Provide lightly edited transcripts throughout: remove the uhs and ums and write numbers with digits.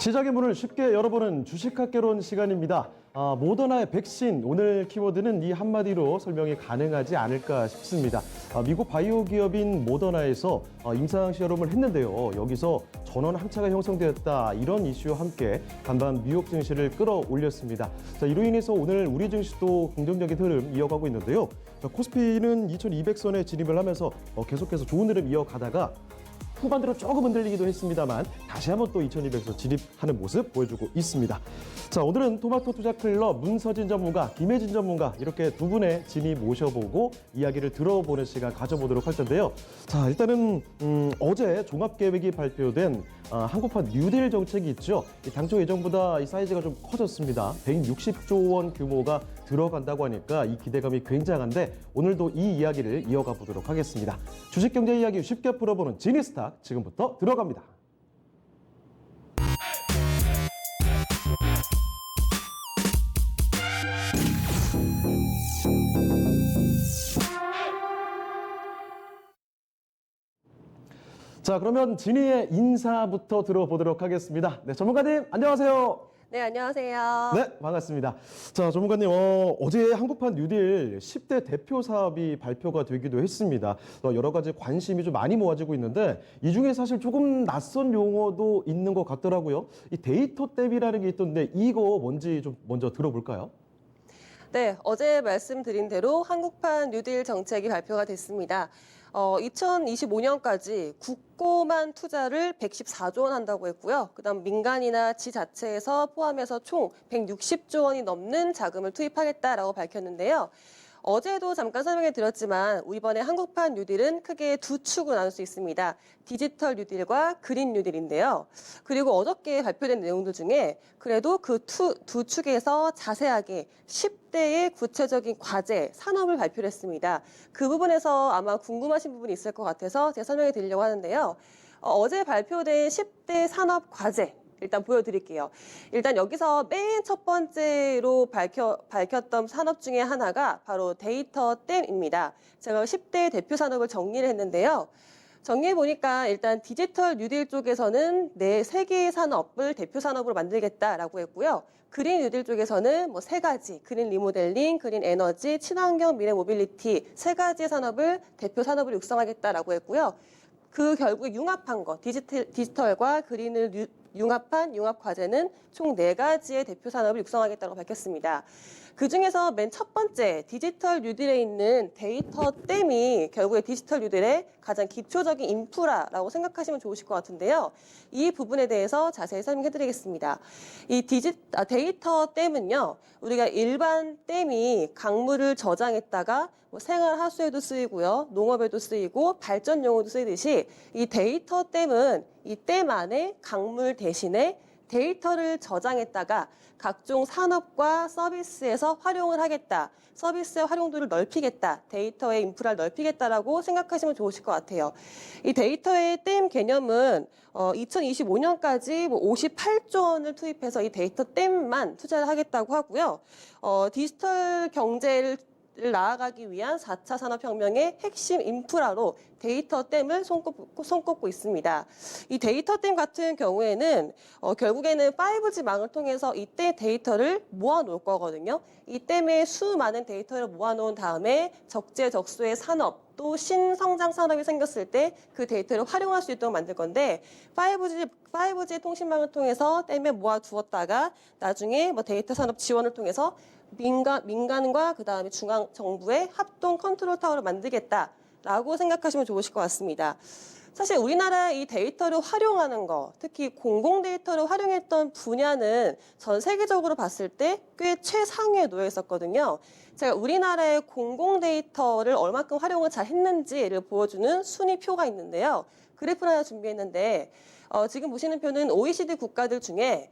시작의 문을 쉽게 열어보는 주식학개론 시간입니다. 모더나의 백신, 오늘 키워드는 이 한마디로 설명이 가능하지 않을까 싶습니다. 미국 바이오 기업인 모더나에서 임상 실험을 했는데요. 여기서 전원 함차가 형성되었다, 이런 이슈와 함께 간밤 뉴욕 증시를 끌어올렸습니다. 자, 이로 인해서 오늘 우리 증시도 긍정적인 흐름 이어가고 있는데요. 자, 코스피는 2200선에 진입을 하면서 계속해서 좋은 흐름 이어가다가 후반대로 조금 흔들리기도 했습니다만 다시 한번 또 2200선 진입하는 모습 보여주고 있습니다. 자, 오늘은 토마토 투자 클럽 문서진 전문가, 김혜진 전문가 이렇게 두 분의 진입 모셔보고 이야기를 들어보는 시간 가져보도록 할 텐데요. 자, 일단은 어제 종합계획이 발표된 한국판 뉴딜 정책이 있죠. 당초 예정보다 이 사이즈가 좀 커졌습니다. 160조 원 규모가 들어간다고 하니까 이 기대감이 굉장한데 오늘도 이 이야기를 이어가 보도록 하겠습니다. 주식경제 이야기 쉽게 풀어보는 지니스탁 지금부터 들어갑니다. 자, 그러면 지니의 인사부터 들어보도록 하겠습니다. 네, 전문가님 안녕하세요. 네, 안녕하세요. 네, 반갑습니다. 자, 전문가님, 어제 한국판 뉴딜 10대 대표 사업이 발표가 되기도 했습니다. 여러 가지 관심이 좀 많이 모아지고 있는데 이 중에 사실 조금 낯선 용어도 있는 것 같더라고요. 이 데이터 댐이라는 게 있던데 이거 뭔지 좀 먼저 들어볼까요? 네, 어제 말씀드린 대로 한국판 뉴딜 정책이 발표가 됐습니다. 2025년까지 국고만 투자를 114조 원 한다고 했고요. 그다음 민간이나 지자체에서 포함해서 총 160조 원이 넘는 자금을 투입하겠다라고 밝혔는데요. 어제도 잠깐 설명해 드렸지만 이번에 한국판 뉴딜은 크게 두 축으로 나눌 수 있습니다. 디지털 뉴딜과 그린 뉴딜인데요. 그리고 어저께 발표된 내용들 중에 그래도 그 두 축에서 자세하게 10대의 구체적인 과제, 산업을 발표를 했습니다. 그 부분에서 아마 궁금하신 부분이 있을 것 같아서 제가 설명해 드리려고 하는데요. 어제 발표된 10대 산업 과제, 일단 보여드릴게요. 일단 여기서 맨 첫 번째로 밝혔던 산업 중에 하나가 바로 데이터 댐입니다. 제가 10대 대표 산업을 정리를 했는데요. 정리해보니까 일단 디지털 뉴딜 쪽에서는 세 개의 산업을 대표 산업으로 만들겠다라고 했고요. 그린 뉴딜 쪽에서는 세 가지, 그린 리모델링, 그린 에너지, 친환경 미래 모빌리티 세 가지의 산업을 대표 산업으로 육성하겠다라고 했고요. 그 결국 융합한 거, 디지털과 그린을 융합한 융합 과제는 총 4가지의 대표 산업을 육성하겠다고 밝혔습니다. 그중에서 맨 첫 번째 디지털 뉴딜에 있는 데이터 댐이 결국에 디지털 뉴딜의 가장 기초적인 인프라라고 생각하시면 좋으실 것 같은데요. 이 부분에 대해서 자세히 설명해드리겠습니다. 이 데이터 댐은요, 우리가 일반 댐이 강물을 저장했다가 생활 하수에도 쓰이고요, 농업에도 쓰이고 발전용으로도 쓰이듯이 이 데이터 댐은 이 댐 안에 강물 대신에 데이터를 저장했다가 각종 산업과 서비스에서 활용을 하겠다. 서비스의 활용도를 넓히겠다. 데이터의 인프라를 넓히겠다라고 생각하시면 좋으실 것 같아요. 이 데이터의 댐 개념은 2025년까지 58조 원을 투입해서 이 데이터 댐만 투자를 하겠다고 하고요. 디지털 경제를 나아가기 위한 4차 산업혁명의 핵심 인프라로 데이터 댐을 손꼽고 있습니다. 이 데이터 댐 같은 경우에는 결국에는 5G망을 통해서 이때 데이터를 모아놓을 거거든요. 이 댐에 수많은 데이터를 모아놓은 다음에 적재적소의 산업, 또 신성장 산업이 생겼을 때 그 데이터를 활용할 수 있도록 만들 건데 5G 통신망을 통해서 댐에 모아두었다가 나중에 데이터 산업 지원을 통해서 민간과 그다음에 중앙 정부의 합동 컨트롤 타워를 만들겠다라고 생각하시면 좋으실 것 같습니다. 사실 우리나라 이 데이터를 활용하는 거, 특히 공공 데이터를 활용했던 분야는 전 세계적으로 봤을 때 꽤 최상위에 놓여 있었거든요. 제가 우리나라의 공공 데이터를 얼마큼 활용을 잘 했는지를 보여주는 순위표가 있는데요. 그래프를 하나 준비했는데 지금 보시는 표는 OECD 국가들 중에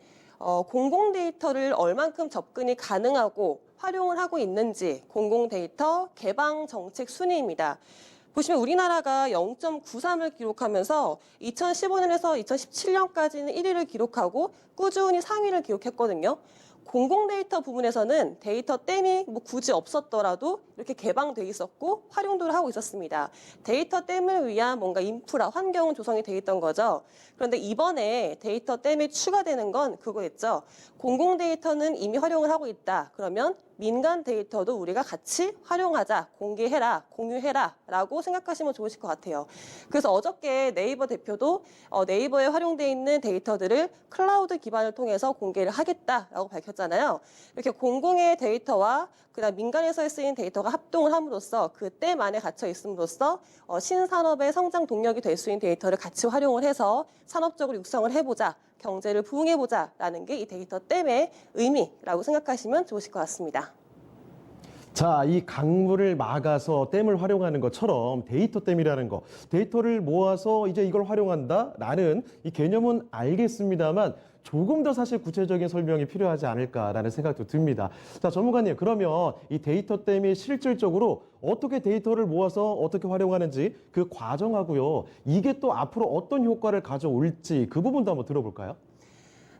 공공 데이터를 얼만큼 접근이 가능하고 활용을 하고 있는지 공공 데이터 개방 정책 순위입니다. 보시면 우리나라가 0.93을 기록하면서 2015년에서 2017년까지는 1위를 기록하고 꾸준히 상위를 기록했거든요. 공공 데이터 부분에서는 데이터 댐이 뭐 굳이 없었더라도 이렇게 개방돼 있었고 활용도를 하고 있었습니다. 데이터 댐을 위한 뭔가 인프라, 환경 조성이 돼 있던 거죠. 그런데 이번에 데이터 댐이 추가되는 건 그거였죠. 공공 데이터는 이미 활용을 하고 있다. 그러면 민간 데이터도 우리가 같이 활용하자, 공개해라, 공유해라 라고 생각하시면 좋으실 것 같아요. 그래서 어저께 네이버 대표도 네이버에 활용돼 있는 데이터들을 클라우드 기반을 통해서 공개를 하겠다라고 밝혔잖아요. 이렇게 공공의 데이터와 그다음 민간에서 쓰인 데이터가 합동을 함으로써 그 댐 안에 갇혀 있음으로써 신산업의 성장 동력이 될 수 있는 데이터를 같이 활용을 해서 산업적으로 육성을 해보자. 경제를 부흥해보자라는 게 이 데이터 댐의 의미라고 생각하시면 좋으실 것 같습니다. 자, 이 강물을 막아서 댐을 활용하는 것처럼 데이터 댐이라는 거, 데이터를 모아서 이제 이걸 활용한다라는 이 개념은 알겠습니다만 조금 더 사실 구체적인 설명이 필요하지 않을까라는 생각도 듭니다. 자, 전문가님, 그러면 이 데이터 댐이 실질적으로 어떻게 데이터를 모아서 어떻게 활용하는지 그 과정하고요. 이게 또 앞으로 어떤 효과를 가져올지 그 부분도 한번 들어볼까요?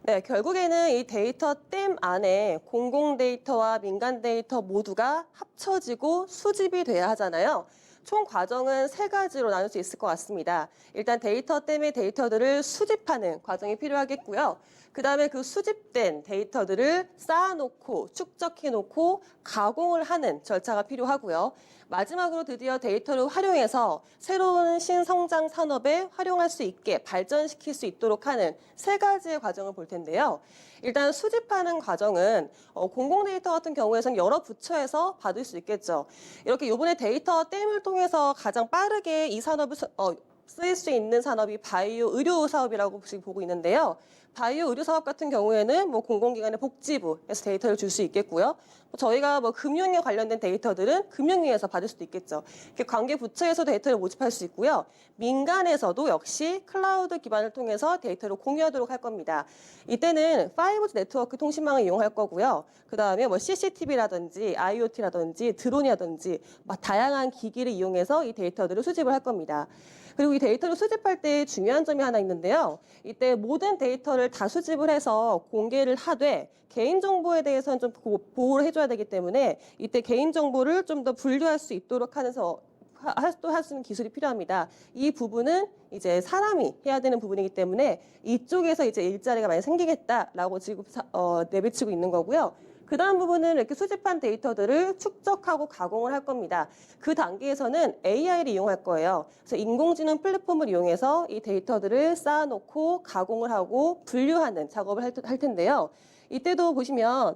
네, 결국에는 이 데이터 댐 안에 공공 데이터와 민간 데이터 모두가 합쳐지고 수집이 돼야 하잖아요. 총 과정은 세 가지로 나눌 수 있을 것 같습니다. 일단 데이터 댐의 데이터들을 수집하는 과정이 필요하겠고요. 그다음에 그 수집된 데이터들을 쌓아놓고 축적해놓고 가공을 하는 절차가 필요하고요. 마지막으로 드디어 데이터를 활용해서 새로운 신성장 산업에 활용할 수 있게 발전시킬 수 있도록 하는 세 가지의 과정을 볼 텐데요. 일단 수집하는 과정은 공공 데이터 같은 경우에는 여러 부처에서 받을 수 있겠죠. 이렇게 이번에 데이터 댐을 통해서 가장 빠르게 이 산업을 쓰일 수 있는 산업이 바이오 의료 사업이라고 지금 보고 있는데요. 바이오 의료 사업 같은 경우에는 뭐 공공기관의 복지부에서 데이터를 줄 수 있겠고요. 저희가 뭐 금융에 관련된 데이터들은 금융위에서 받을 수도 있겠죠. 이렇게 관계 부처에서 데이터를 모집할 수 있고요. 민간에서도 역시 클라우드 기반을 통해서 데이터를 공유하도록 할 겁니다. 이때는 5G 네트워크 통신망을 이용할 거고요. 그다음에 뭐 CCTV라든지 IoT라든지 드론이라든지 다양한 기기를 이용해서 이 데이터들을 수집을 할 겁니다. 그리고 이 데이터를 수집할 때 중요한 점이 하나 있는데요. 이때 모든 데이터를 다 수집을 해서 공개를 하되 개인정보에 대해서는 좀 보호를 해줘야 되기 때문에 이때 개인정보를 좀 더 분류할 수 있도록 하면서 또 할 수 있는 기술이 필요합니다. 이 부분은 이제 사람이 해야 되는 부분이기 때문에 이쪽에서 이제 일자리가 많이 생기겠다라고 지금 내비치고 있는 거고요. 그 다음 부분은 이렇게 수집한 데이터들을 축적하고 가공을 할 겁니다. 그 단계에서는 AI를 이용할 거예요. 그래서 인공지능 플랫폼을 이용해서 이 데이터들을 쌓아놓고 가공을 하고 분류하는 작업을 할 텐데요. 이때도 보시면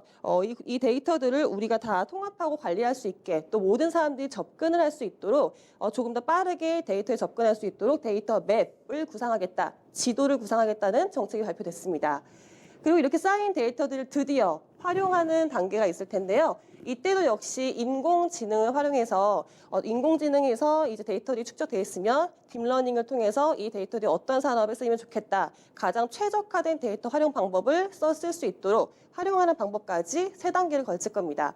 이 데이터들을 우리가 다 통합하고 관리할 수 있게 또 모든 사람들이 접근을 할 수 있도록 조금 더 빠르게 데이터에 접근할 수 있도록 데이터 맵을 구상하겠다, 지도를 구상하겠다는 정책이 발표됐습니다. 그리고 이렇게 쌓인 데이터들을 드디어 활용하는 단계가 있을 텐데요. 이때도 역시 인공지능을 활용해서 인공지능에서 이제 데이터들이 축적되어 있으면 딥러닝을 통해서 이 데이터들이 어떤 산업에 쓰이면 좋겠다. 가장 최적화된 데이터 활용 방법을 쓸 수 있도록 활용하는 방법까지 세 단계를 걸칠 겁니다.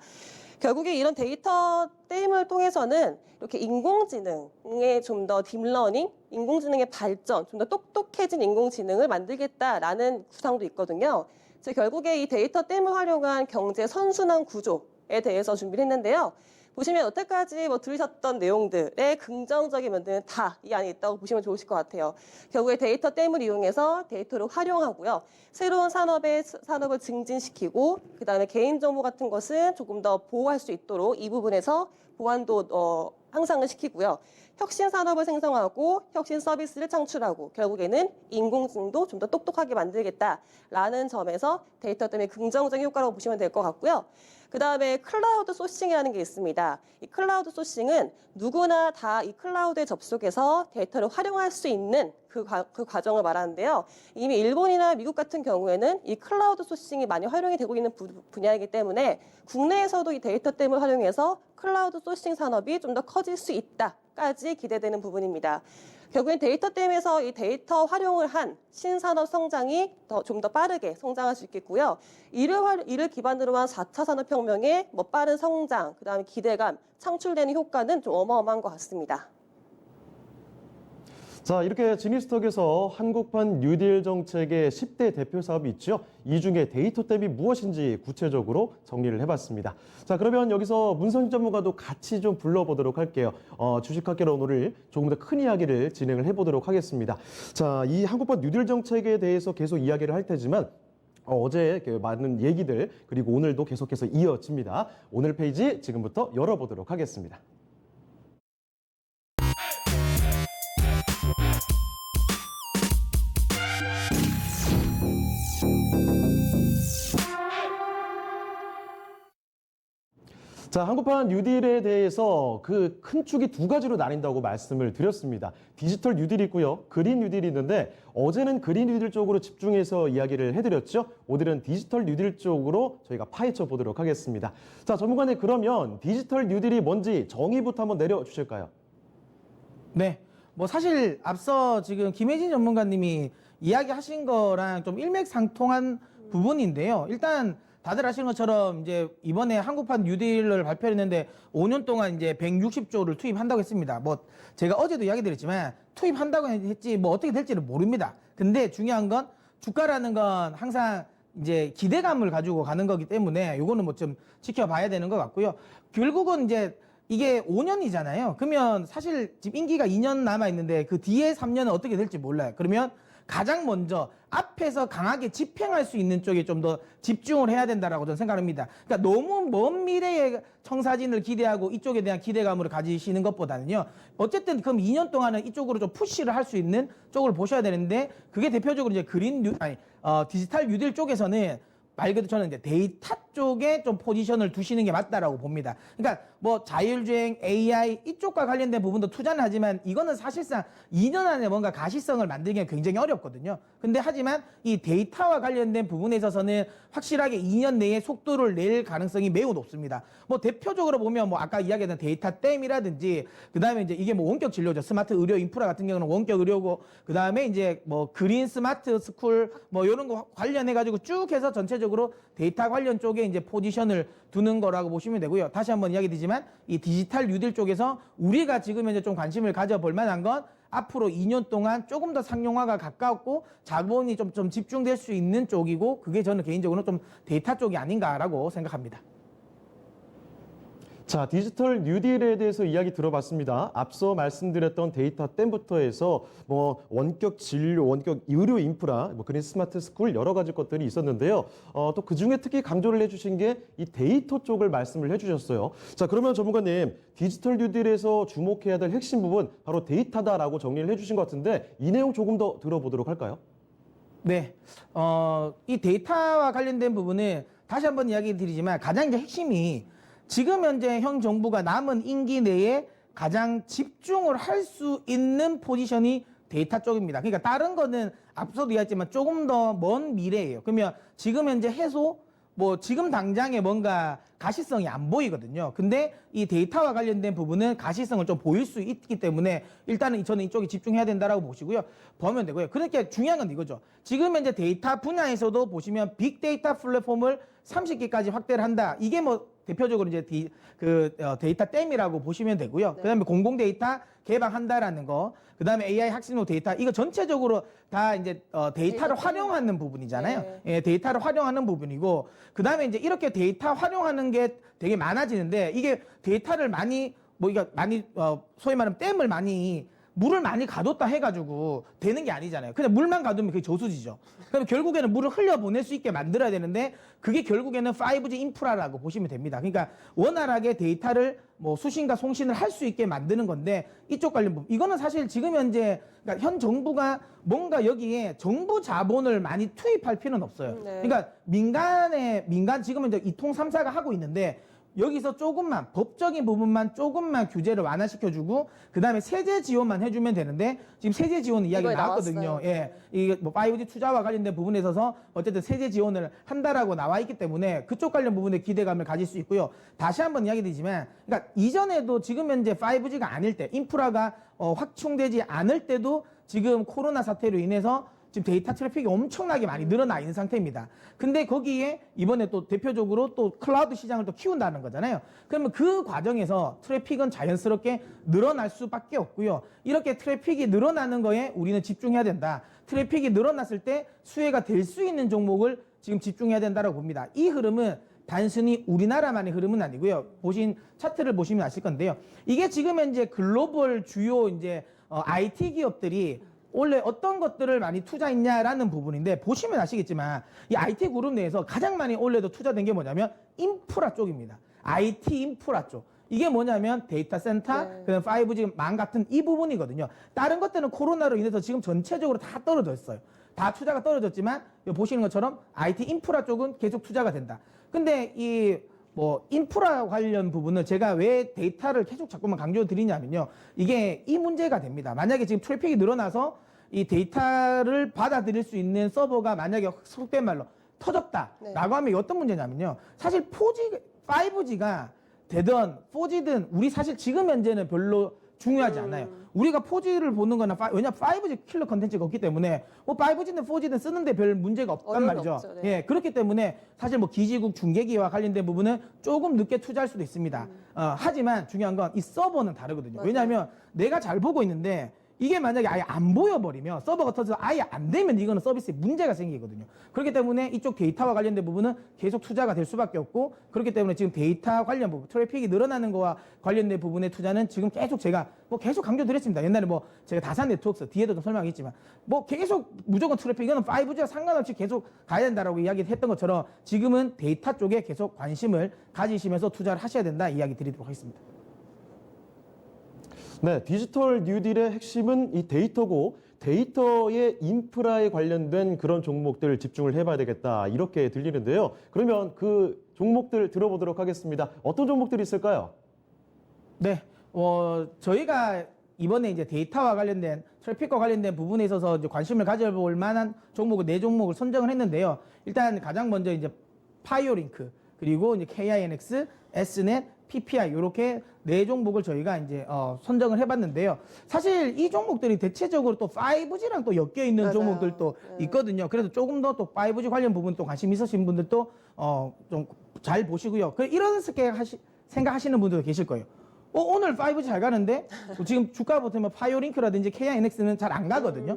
결국에 이런 데이터 댐을 통해서는 이렇게 인공지능의 좀 더 딥러닝, 인공지능의 발전, 좀 더 똑똑해진 인공지능을 만들겠다라는 구상도 있거든요. 그래서 결국에 이 데이터 댐을 활용한 경제 선순환 구조에 대해서 준비를 했는데요. 보시면 여태까지 들으셨던 내용들의 긍정적인 면들은 다 이 안에 있다고 보시면 좋으실 것 같아요. 결국에 데이터 댐을 이용해서 데이터를 활용하고요. 새로운 산업을 증진시키고 그다음에 개인정보 같은 것은 조금 더 보호할 수 있도록 이 부분에서 보안도 향상을 시키고요. 혁신 산업을 생성하고 혁신 서비스를 창출하고 결국에는 인공지능도 좀 더 똑똑하게 만들겠다라는 점에서 데이터 댐의 긍정적인 효과라고 보시면 될 것 같고요. 그다음에 클라우드 소싱이라는 게 있습니다. 이 클라우드 소싱은 누구나 다 이 클라우드에 접속해서 데이터를 활용할 수 있는 그 과정을 말하는데요. 이미 일본이나 미국 같은 경우에는 이 클라우드 소싱이 많이 활용이 되고 있는 분야이기 때문에 국내에서도 이 데이터 댐을 활용해서 클라우드 소싱 산업이 좀 더 커질 수 있다까지 기대되는 부분입니다. 결국엔 데이터 댐에서 이 데이터 활용을 한 신산업 성장이 좀 더 빠르게 성장할 수 있겠고요. 이를 기반으로 한 4차 산업혁명의 빠른 성장, 그다음에 기대감, 창출되는 효과는 좀 어마어마한 것 같습니다. 자, 이렇게 지니스톡에서 한국판 뉴딜 정책의 10대 대표 사업이 있죠. 이 중에 데이터댐이 무엇인지 구체적으로 정리를 해봤습니다. 자, 그러면 여기서 문선희 전문가도 같이 좀 불러보도록 할게요. 주식학개론 오늘 조금 더 큰 이야기를 진행을 해보도록 하겠습니다. 자, 이 한국판 뉴딜 정책에 대해서 계속 이야기를 할 테지만 어제 많은 얘기들 그리고 오늘도 계속해서 이어집니다. 오늘 페이지 지금부터 열어보도록 하겠습니다. 자, 한국판 뉴딜에 대해서 그 큰 축이 두 가지로 나뉜다고 말씀을 드렸습니다. 디지털 뉴딜이 있고요. 그린 뉴딜이 있는데 어제는 그린 뉴딜 쪽으로 집중해서 이야기를 해드렸죠. 오늘은 디지털 뉴딜 쪽으로 저희가 파헤쳐 보도록 하겠습니다. 자, 전문가님 그러면 디지털 뉴딜이 뭔지 정의부터 한번 내려주실까요? 네. 뭐 사실 앞서 지금 김혜진 전문가님이 이야기하신 거랑 좀 일맥상통한 부분인데요. 일단 다들 아시는 것처럼 이제 이번에 한국판 뉴딜을 발표했는데 5년 동안 이제 160조를 투입한다고 했습니다. 뭐 제가 어제도 이야기 드렸지만 투입한다고 했지 뭐 어떻게 될지는 모릅니다. 근데 중요한 건 주가라는 건 항상 이제 기대감을 가지고 가는 거기 때문에 요거는 뭐 좀 지켜봐야 되는 것 같고요. 결국은 이제 이게 5년이잖아요. 그러면 사실 지금 임기가 2년 남아 있는데 그 뒤에 3년은 어떻게 될지 몰라요. 그러면 가장 먼저 앞에서 강하게 집행할 수 있는 쪽에 좀 더 집중을 해야 된다라고 저는 생각합니다. 그러니까 너무 먼 미래의 청사진을 기대하고 이쪽에 대한 기대감을 가지시는 것보다는요. 어쨌든 그럼 2년 동안은 이쪽으로 좀 푸시를 할 수 있는 쪽을 보셔야 되는데 그게 대표적으로 이제 디지털 뉴딜 쪽에서는 말 그대로 저는 이제 데이터 쪽에 좀 포지션을 두시는 게 맞다라고 봅니다. 그러니까 뭐 자율주행, AI 이쪽과 관련된 부분도 투자는 하지만 이거는 사실상 2년 안에 뭔가 가시성을 만들기가 굉장히 어렵거든요. 근데 하지만 이 데이터와 관련된 부분에 있어서는 확실하게 2년 내에 속도를 낼 가능성이 매우 높습니다. 뭐 대표적으로 보면 뭐 아까 이야기했던 데이터댐이라든지 그다음에 이제 이게 뭐 원격 진료죠. 스마트 의료 인프라 같은 경우는 원격 의료고 그다음에 이제 뭐 그린 스마트 스쿨 뭐 이런 거 관련해 가지고 쭉 해서 전체적으로 데이터 관련 쪽에 이제 포지션을 두는 거라고 보시면 되고요. 다시 한번 이야기 드리지만 이 디지털 뉴딜 쪽에서 우리가 지금 현재 좀 관심을 가져볼 만한 건 앞으로 2년 동안 조금 더 상용화가 가까웠고 자본이 좀 집중될 수 있는 쪽이고 그게 저는 개인적으로 좀 데이터 쪽이 아닌가라고 생각합니다. 자, 디지털 뉴딜에 대해서 이야기 들어봤습니다. 앞서 말씀드렸던 데이터 댐부터 해서 뭐 원격 진료, 원격 의료 인프라, 뭐 그린 스마트 스쿨 여러 가지 것들이 있었는데요. 또 그중에 특히 강조를 해주신 게 이 데이터 쪽을 말씀을 해주셨어요. 자, 그러면 전문가님 디지털 뉴딜에서 주목해야 될 핵심 부분 바로 데이터다라고 정리를 해주신 것 같은데 이 내용 조금 더 들어보도록 할까요? 네, 이 데이터와 관련된 부분은 다시 한번 이야기 드리지만 가장 이제 핵심이 지금 현재 현 정부가 남은 임기 내에 가장 집중을 할 수 있는 포지션이 데이터 쪽입니다. 그러니까 다른 거는 앞서도 이야기했지만 조금 더 먼 미래예요. 그러면 지금 현재 해소 뭐 지금 당장에 뭔가 가시성이 안 보이거든요. 근데 이 데이터와 관련된 부분은 가시성을 좀 보일 수 있기 때문에 일단은 저는 이쪽에 집중해야 된다라고 보시고요. 보면 되고요. 그러니까 중요한 건 이거죠. 지금 현재 데이터 분야에서도 보시면 빅데이터 플랫폼을 30개까지 확대를 한다. 이게 뭐 대표적으로 이제 데이터 댐이라고 보시면 되고요. 네. 그다음에 공공 데이터 개방한다라는 거, 그다음에 AI 학습용 데이터 이거 전체적으로 다 이제 데이터를 활용하는 부분이잖아요. 네. 예, 데이터를 활용하는 부분이고, 그다음에 이제 이렇게 데이터 활용하는 게 되게 많아지는데 이게 데이터를 많이 뭐 이거 많이 소위 말하면 댐을 많이 물을 많이 가뒀다 해가지고 되는 게 아니잖아요. 그냥 물만 가두면 그게 저수지죠. 그럼 결국에는 물을 흘려보낼 수 있게 만들어야 되는데 그게 결국에는 5G 인프라라고 보시면 됩니다. 그러니까 원활하게 데이터를 뭐 수신과 송신을 할 수 있게 만드는 건데 이쪽 관련 부분 이거는 사실 지금 현재 그러니까 현 정부가 뭔가 여기에 정부 자본을 많이 투입할 필요는 없어요. 네. 그러니까 민간 지금 이제 이통 3사가 하고 있는데 여기서 조금만 법적인 부분만 조금만 규제를 완화시켜주고 그 다음에 세제 지원만 해주면 되는데 지금 세제 지원 이야기가 나왔거든요. 나왔어요. 예, 이게 뭐 5G 투자와 관련된 부분에 있어서 어쨌든 세제 지원을 한다라고 나와 있기 때문에 그쪽 관련 부분에 기대감을 가질 수 있고요. 다시 한번 이야기드리지만, 그러니까 이전에도 지금 현재 5G가 아닐 때 인프라가 확충되지 않을 때도 지금 코로나 사태로 인해서 지금 데이터 트래픽이 엄청나게 많이 늘어나 있는 상태입니다. 근데 거기에 이번에 또 대표적으로 또 클라우드 시장을 또 키운다는 거잖아요. 그러면 그 과정에서 트래픽은 자연스럽게 늘어날 수밖에 없고요. 이렇게 트래픽이 늘어나는 거에 우리는 집중해야 된다. 트래픽이 늘어났을 때 수혜가 될 수 있는 종목을 지금 집중해야 된다고 봅니다. 이 흐름은 단순히 우리나라만의 흐름은 아니고요. 차트를 보시면 아실 건데요. 이게 지금 현재 글로벌 주요 이제 IT 기업들이 원래 어떤 것들을 많이 투자했냐라는 부분인데 보시면 아시겠지만 이 IT 그룹 내에서 가장 많이 올해도 투자된 게 뭐냐면 인프라 쪽입니다. IT 인프라 쪽. 이게 뭐냐면 데이터 센터, 네. 그다음 5G 망 같은 이 부분이거든요. 다른 것들은 코로나로 인해서 지금 전체적으로 다 떨어졌어요. 다 투자가 떨어졌지만 보시는 것처럼 IT 인프라 쪽은 계속 투자가 된다. 근데 이 인프라 관련 부분을 제가 왜 데이터를 계속 자꾸만 강조드리냐면요. 이게 이 문제가 됩니다. 만약에 지금 트래픽이 늘어나서 이 데이터를 받아들일 수 있는 서버가 만약에 속된 말로 터졌다라고 네. 하면 어떤 문제냐면요. 사실 5G가 되든 4G든 우리 사실 지금 현재는 별로 중요하지 않아요. 우리가 4G를 보는 거나 왜냐 5G 킬러 컨텐츠가 없기 때문에 5G든 4G든 쓰는데 별 문제가 없단 어려움이 말이죠. 없죠, 네. 예, 그렇기 때문에 사실 기지국 중계기와 관련된 부분은 조금 늦게 투자할 수도 있습니다. 하지만 중요한 건 이 서버는 다르거든요. 맞아요. 왜냐하면 내가 잘 보고 있는데 이게 만약에 아예 안 보여버리면 서버가 터져서 아예 안 되면 이거는 서비스에 문제가 생기거든요. 그렇기 때문에 이쪽 데이터와 관련된 부분은 계속 투자가 될 수밖에 없고 그렇기 때문에 지금 데이터 관련 부분, 트래픽이 늘어나는 거와 관련된 부분의 투자는 지금 계속 제가 계속 강조드렸습니다. 옛날에 제가 다산 네트워크스 뒤에도 좀 설명했지만 계속 무조건 트래픽 이거는 5G와 상관없이 계속 가야 된다라고 이야기했던 것처럼 지금은 데이터 쪽에 계속 관심을 가지시면서 투자를 하셔야 된다 이야기 드리도록 하겠습니다. 네, 디지털 뉴딜의 핵심은 이 데이터고 데이터의 인프라에 관련된 그런 종목들 집중을 해봐야 되겠다 이렇게 들리는데요. 그러면 그 종목들 들어보도록 하겠습니다. 어떤 종목들이 있을까요? 네, 저희가 이번에 이제 데이터와 관련된 트래픽과 관련된 부분에 있어서 이제 관심을 가져볼 만한 종목을 4종목을 선정을 했는데요. 일단 가장 먼저 이제 파이오링크 그리고 이제 KINX, Snet, PPI 이렇게 4종목을 저희가 이제 선정을 해봤는데요. 사실 이 종목들이 대체적으로 또 5G랑 또 엮여 있는 맞아요. 종목들도 있거든요. 그래서 조금 더 또 5G 관련 부분 또 관심 있으신 분들도 좀 잘 보시고요. 이런 생각하시는 분들도 계실 거예요. 오늘 5G 잘 가는데 지금 주가 보면 파이오링크라든지 KINX는 잘 안 가거든요.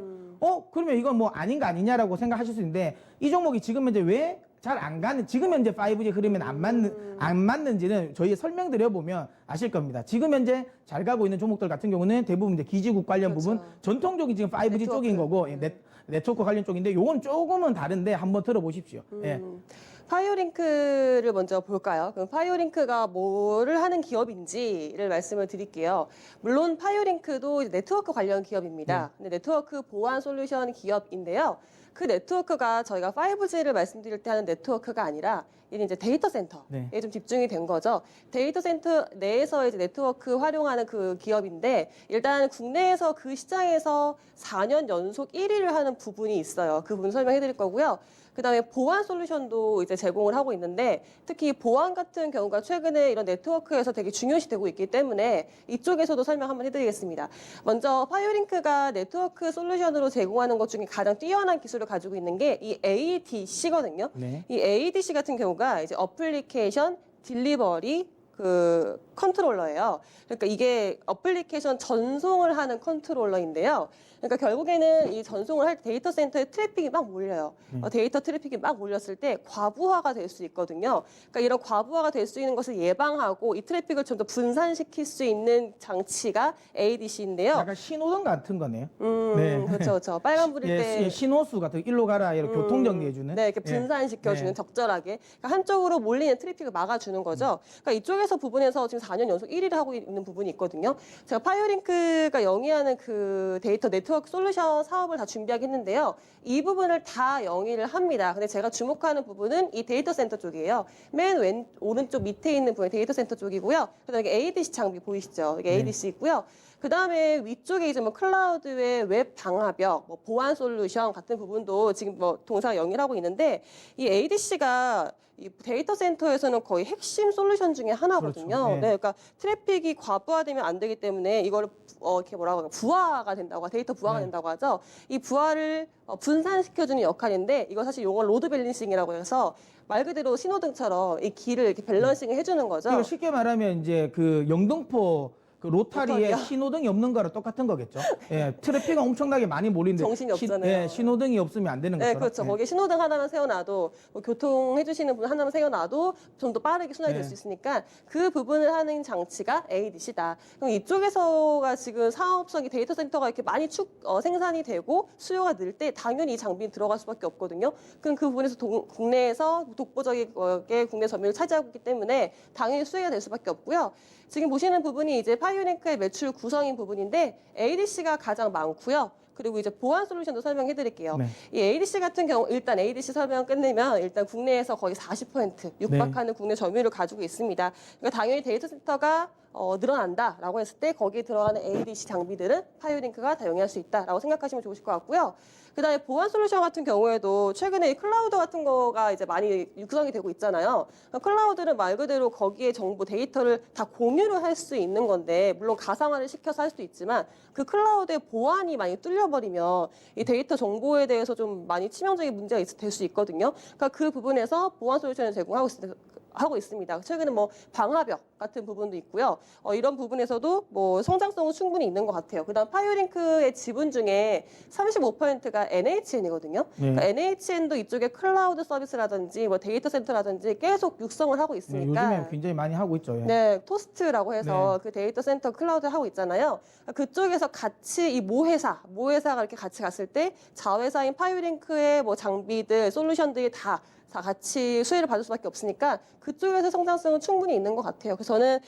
그러면 이건 아닌 거 아니냐라고 생각하실 수 있는데 이 종목이 지금 현재 왜 잘 안 가는 지금 현재 5G 흐름엔 안 맞는지는 저희 설명드려 보면 아실 겁니다. 지금 현재 잘 가고 있는 종목들 같은 경우는 대부분 이제 기지국 관련 그렇죠. 부분 전통적인 지금 5G 네트워크. 쪽인 거고 네트워크 관련 쪽인데 요건 조금은 다른데 한번 들어보십시오. 예. 파이오링크를 먼저 볼까요? 그럼 파이오링크가 뭐를 하는 기업인지를 말씀을 드릴게요. 물론 파이오링크도 네트워크 관련 기업입니다. 근데 네트워크 보안 솔루션 기업인데요. 그 네트워크가 저희가 5G를 말씀드릴 때 하는 네트워크가 아니라 이제 데이터 센터에 네. 좀 집중이 된 거죠. 데이터 센터 내에서 이제 네트워크 활용하는 그 기업인데 일단 국내에서 그 시장에서 4년 연속 1위를 하는 부분이 있어요. 그 부분 설명해 드릴 거고요. 그다음에 보안 솔루션도 이제 제공을 하고 있는데 특히 보안 같은 경우가 최근에 이런 네트워크에서 되게 중요시되고 있기 때문에 이쪽에서도 설명 한번 해드리겠습니다. 먼저 파이오링크가 네트워크 솔루션으로 제공하는 것 중에 가장 뛰어난 기술을 가지고 있는 게 이 ADC거든요. 네. 이 ADC 같은 경우가 이제 어플리케이션 딜리버리 컨트롤러예요. 그러니까 이게 어플리케이션 전송을 하는 컨트롤러인데요. 그러니까 결국에는 이 전송을 할 때 데이터 센터에 트래픽이 막 몰려요. 데이터 트래픽이 막 몰렸을 때 과부하가 될 수 있거든요. 그러니까 이런 과부하가 될 수 있는 것을 예방하고 이 트래픽을 좀 더 분산시킬 수 있는 장치가 ADC인데요. 약간 신호등 같은 거네요. 네. 그렇죠. 빨간불일 때 신호수 같은 일로 가라 이렇게 교통 정리해주는. 네, 이렇게 분산시켜주는 네. 적절하게 그러니까 한쪽으로 몰리는 트래픽을 막아주는 거죠. 그러니까 이쪽에서 부분에서 지금 4년 연속 1위를 하고 있는 부분이 있거든요. 제가 파이오링크가 영위하는 그 데이터 네트워크 솔루션 사업을 다 준비하긴 했는데요. 이 부분을 다 영위를 합니다. 근데 제가 주목하는 부분은 이 데이터 센터 쪽이에요. 맨 오른쪽 밑에 있는 부분이 데이터 센터 쪽이고요. 그다음에 ADC 장비 보이시죠? 이게 ADC 있고요. 그다음에 위쪽에 이제 뭐 클라우드의 웹 방화벽, 뭐 보안 솔루션 같은 부분도 지금 뭐 동사가 영위하고 있는데 이 ADC가 이 데이터 센터에서는 거의 핵심 솔루션 중에 하나거든요. 그렇죠. 네. 네, 그러니까 트래픽이 과부하되면 안 되기 때문에 이걸 이렇게 뭐라고 하나 부하가 된다고 데이터 부하가 네. 된다고 하죠. 이 부하를 분산시켜주는 역할인데 이거 사실 용어 로드 밸런싱이라고 해서 말 그대로 신호등처럼 이 길을 이렇게 밸런싱을 해주는 거죠. 이거 쉽게 말하면 이제 그 영등포 그 로타리에 로타리요? 신호등이 없는 거랑 똑같은 거겠죠. 예, 트래픽이 엄청나게 많이 몰리는데 정신이 없잖아요. 예, 신호등이 없으면 안 되는 네, 것처럼. 그렇죠. 예. 거기에 신호등 하나만 세워놔도 뭐 교통해주시는 분 하나만 세워놔도 좀 더 빠르게 순환이 될 네. 수 있으니까 그 부분을 하는 장치가 ADC다. 그럼 이쪽에서가 지금 사업성이 데이터 센터가 이렇게 많이 생산이 되고 수요가 늘 때 당연히 이 장비는 들어갈 수밖에 없거든요. 그럼 그 부분에서 국내에서 독보적이게 국내 점유율을 차지하고 있기 때문에 당연히 수혜가 될 수밖에 없고요. 지금 보시는 부분이 이제 파이오링크의 매출 구성인 부분인데 ADC가 가장 많고요. 그리고 이제 보안 솔루션도 설명해 드릴게요. 네. 이 ADC 같은 경우 일단 ADC 설명 끝내면 일단 국내에서 거의 40% 육박하는 국내 점유율을 가지고 있습니다. 그러니까 당연히 데이터 센터가 늘어난다라고 했을 때 거기에 들어가는 ADC 장비들은 파이오링크가 다 영위할 수 있다라고 생각하시면 좋으실 것 같고요. 그다음에 보안 솔루션 같은 경우에도 최근에 이 클라우드 같은 거가 이제 많이 육성이 되고 있잖아요. 클라우드는 말 그대로 거기에 정보 데이터를 다 공유를 할 수 있는 건데 물론 가상화를 시켜서 할 수도 있지만 그 클라우드의 보안이 많이 뚫려버리면 이 데이터 정보에 대해서 좀 많이 치명적인 문제가 될 수 있거든요. 그러니까 그 부분에서 보안 솔루션을 하고 있습니다. 최근에 뭐 방화벽 같은 부분도 있고요. 이런 부분에서도 뭐 성장성은 충분히 있는 것 같아요. 그다음 파이오링크의 지분 중에 35%가 NHN이거든요. 네. 그러니까 NHN도 이쪽에 클라우드 서비스라든지 뭐 데이터 센터라든지 계속 육성을 하고 네, 있으니까. 요즘에 굉장히 많이 하고 있죠. 예. 네, 토스트라고 해서 그 데이터 센터 클라우드 하고 있잖아요. 그쪽에서 같이 이 모회사가 이렇게 같이 갔을 때 자회사인 파이오링크의 뭐 장비들, 솔루션들이 다 같이 수혜를 받을 수밖에 없으니까 그쪽에서 성장성은 충분히 있는 것 같아요. 그래서 저는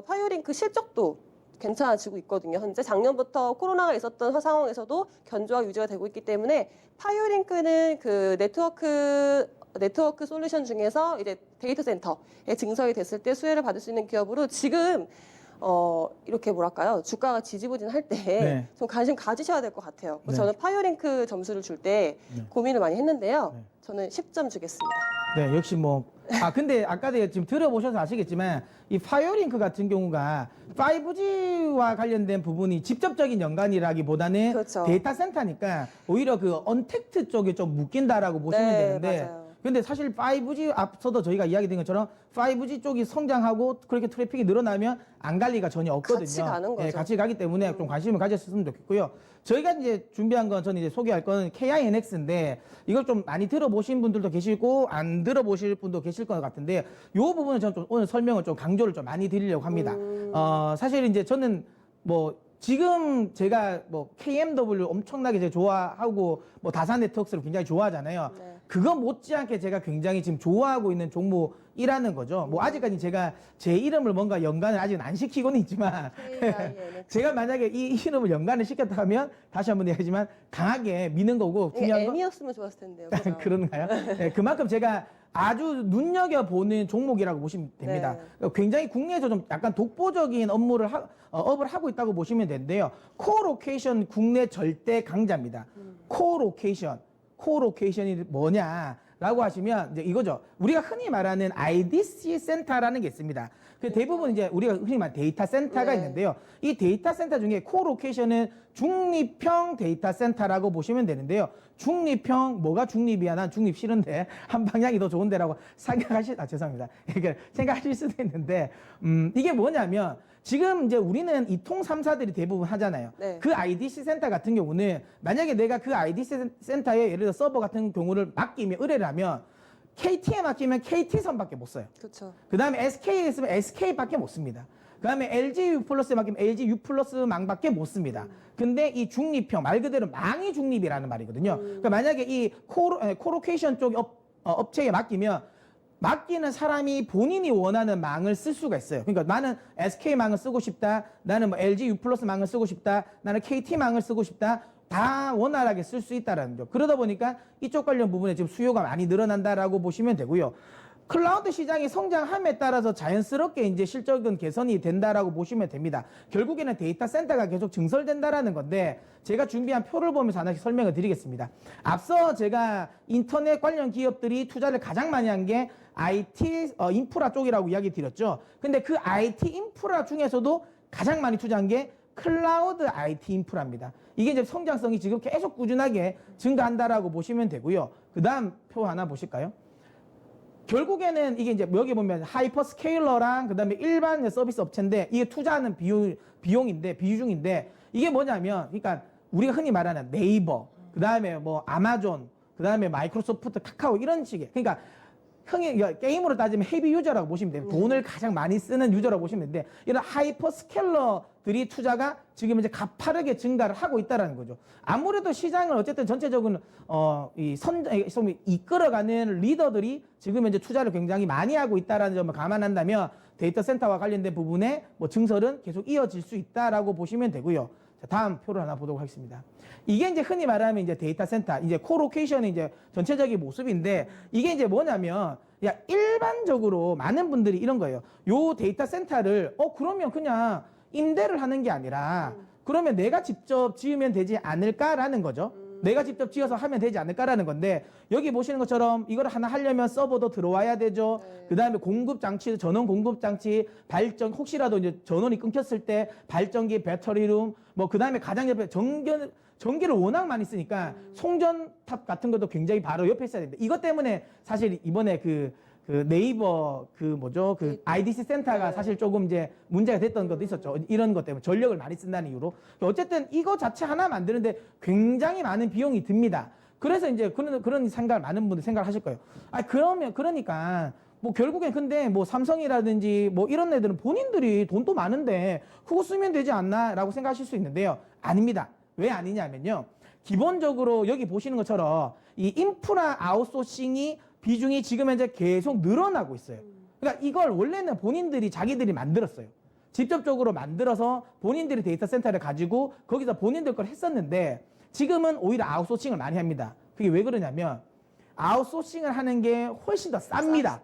파이오링크 실적도 괜찮아지고 있거든요. 현재 작년부터 코로나가 있었던 상황에서도 견조하게 유지가 되고 있기 때문에 파이오링크는 그 네트워크 솔루션 중에서 이제 데이터 센터에 증설이 됐을 때 수혜를 받을 수 있는 기업으로 지금 이렇게 뭐랄까요 주가가 지지부진할 때 네. 좀 관심 가지셔야 될 것 같아요. 그래서 네. 저는 파이오링크 점수를 줄 때 네. 고민을 많이 했는데요. 네. 저는 10점 주겠습니다. 네, 역시 뭐. 근데 아까도 지금 들어보셔서 아시겠지만 이 파이오링크 같은 경우가 5G와 관련된 부분이 직접적인 연관이라기보다는 그렇죠. 데이터 센터니까 오히려 그 언택트 쪽에 좀 묶인다라고 보시면 네, 되는데 맞아요. 근데 사실 5G 앞서도 저희가 이야기드린 것처럼 5G 쪽이 성장하고 그렇게 트래픽이 늘어나면 안 갈 리가 전혀 없거든요. 같이 가는 거죠. 네, 같이 가기 때문에 좀 관심을 가졌으면 좋겠고요. 저희가 이제 준비한 건 저는 이제 소개할 건 KINX인데 이걸 좀 많이 들어보신 분들도 계시고 안 들어보실 분도 계실 것 같은데 이 부분은 저는 좀 오늘 설명을 좀 강조를 좀 많이 드리려고 합니다. 사실 이제 저는 뭐 지금 제가 뭐 KMW 엄청나게 제가 좋아하고 뭐 다산 네트워크스를 굉장히 좋아하잖아요. 네. 그거 못지않게 제가 굉장히 지금 좋아하고 있는 종목이라는 거죠. 뭐 아직까지 제가 제 이름을 뭔가 연관을 아직은 안 시키고는 있지만 KINX. 제가 만약에 이 이름을 연관을 시켰다면 다시 한번 얘기하지만 강하게 미는 거고 중요한 건 M이었으면 좋았을 텐데요. 그죠? 그런가요? 네, 그만큼 제가 아주 눈여겨보는 종목이라고 보시면 됩니다. 굉장히 국내에서 좀 약간 독보적인 업을 하고 있다고 보시면 되는데요. 코로케이션 국내 절대 강자입니다. 코로케이션이 뭐냐라고 하시면 이제 이거죠. 우리가 흔히 말하는 IDC 센터라는 게 있습니다. 그 대부분 이제 우리가 흔히 말하는 데이터 센터가 네. 있는데요. 이 데이터 센터 중에 코로케이션은 중립형 데이터 센터라고 보시면 되는데요. 중립형, 뭐가 중립이야? 난 중립 싫은데 한 방향이 더 좋은데라고 죄송합니다. 그러니까 생각하실 수도 있는데 이게 뭐냐면 지금 이제 우리는 이통 3사들이 대부분 하잖아요. 네. 그 IDC 센터 같은 경우는 만약에 내가 그 IDC 센터에 예를 들어 서버 같은 경우를 맡기면 의뢰를 하면 KT에 맡기면 KT선밖에 못 써요. 그렇죠. 그 다음에 SK에 있으면 SK밖에 못 씁니다. 그 다음에 LG U 플러스에 맡기면 LG U 플러스 망밖에 못 씁니다. 근데 이 중립형, 말 그대로 망이 중립이라는 말이거든요. 그러니까 만약에 이 코로케이션 쪽 업체에 맡기는 사람이 본인이 원하는 망을 쓸 수가 있어요. 그러니까 나는 SK 망을 쓰고 싶다. 나는 뭐 LG U 플러스 망을 쓰고 싶다. 나는 KT 망을 쓰고 싶다. 다 원활하게 쓸 수 있다라는 거. 그러다 보니까 이쪽 관련 부분에 지금 수요가 많이 늘어난다라고 보시면 되고요. 클라우드 시장이 성장함에 따라서 자연스럽게 이제 실적은 개선이 된다라고 보시면 됩니다. 결국에는 데이터 센터가 계속 증설된다라는 건데 제가 준비한 표를 보면서 하나씩 설명을 드리겠습니다. 앞서 제가 인터넷 관련 기업들이 투자를 가장 많이 한 게 IT 인프라 쪽이라고 이야기 드렸죠. 근데 그 IT 인프라 중에서도 가장 많이 투자한 게 클라우드 IT 인프라입니다. 이게 이제 성장성이 지금 계속 꾸준하게 증가한다라고 보시면 되고요. 그 다음 표 하나 보실까요? 결국에는 이게 이제 여기 보면 하이퍼스케일러랑 그다음에 일반 서비스 업체인데 이게 투자하는 비중인데 이게 뭐냐면 그러니까 우리가 흔히 말하는 네이버, 그다음에 뭐 아마존, 그다음에 마이크로소프트, 카카오 이런 식의 그러니까 흔히 게임으로 따지면 헤비 유저라고 보시면 돼요. 돈을 가장 많이 쓰는 유저라고 보시면 되는데 이런 하이퍼스케일러들이 투자가 지금 이제 가파르게 증가를 하고 있다라는 거죠. 아무래도 시장을 어쨌든 전체적으로 이끌어가는 리더들이 지금 이제 투자를 굉장히 많이 하고 있다라는 점을 감안한다면 데이터 센터와 관련된 부분에 뭐 증설은 계속 이어질 수 있다라고 보시면 되고요. 자, 다음 표를 하나 보도록 하겠습니다. 이게 이제 흔히 말하면 이제 데이터 센터, 이제 코로케이션의 이제 전체적인 모습인데 이게 이제 뭐냐면 일반적으로 많은 분들이 이런 거예요. 요 데이터 센터를 그러면 그냥 임대를 하는 게 아니라 그러면 내가 직접 지으면 되지 않을까라는 거죠. 내가 직접 지어서 하면 되지 않을까라는 건데 여기 보시는 것처럼 이걸 하나 하려면 서버도 들어와야 되죠. 그다음에 공급 장치, 전원 공급 장치, 발전 혹시라도 이제 전원이 끊겼을 때 발전기, 배터리룸 뭐 그다음에 가장 옆에 전기를 워낙 많이 쓰니까 송전탑 같은 것도 굉장히 바로 옆에 있어야 됩니다. 이것 때문에 사실 이번에 그 네이버 IDC 센터가 사실 조금 이제 문제가 됐던 것도 있었죠. 이런 것 때문에 전력을 많이 쓴다는 이유로. 어쨌든 이거 자체 하나 만드는데 굉장히 많은 비용이 듭니다. 그래서 이제 그런 생각을 많은 분들이 생각을 하실 거예요. 그러니까 뭐 결국엔 근데 뭐 삼성이라든지 뭐 이런 애들은 본인들이 돈도 많은데 그거 쓰면 되지 않나라고 생각하실 수 있는데요. 아닙니다. 왜 아니냐면요. 기본적으로 여기 보시는 것처럼 이 인프라 아웃소싱이 비중이 지금 현재 계속 늘어나고 있어요. 그러니까 이걸 원래는 본인들이 자기들이 만들었어요. 직접적으로 만들어서 본인들이 데이터 센터를 가지고 거기서 본인들 걸 했었는데 지금은 오히려 아웃소싱을 많이 합니다. 그게 왜 그러냐면 아웃소싱을 하는 게 훨씬 더 쌉니다.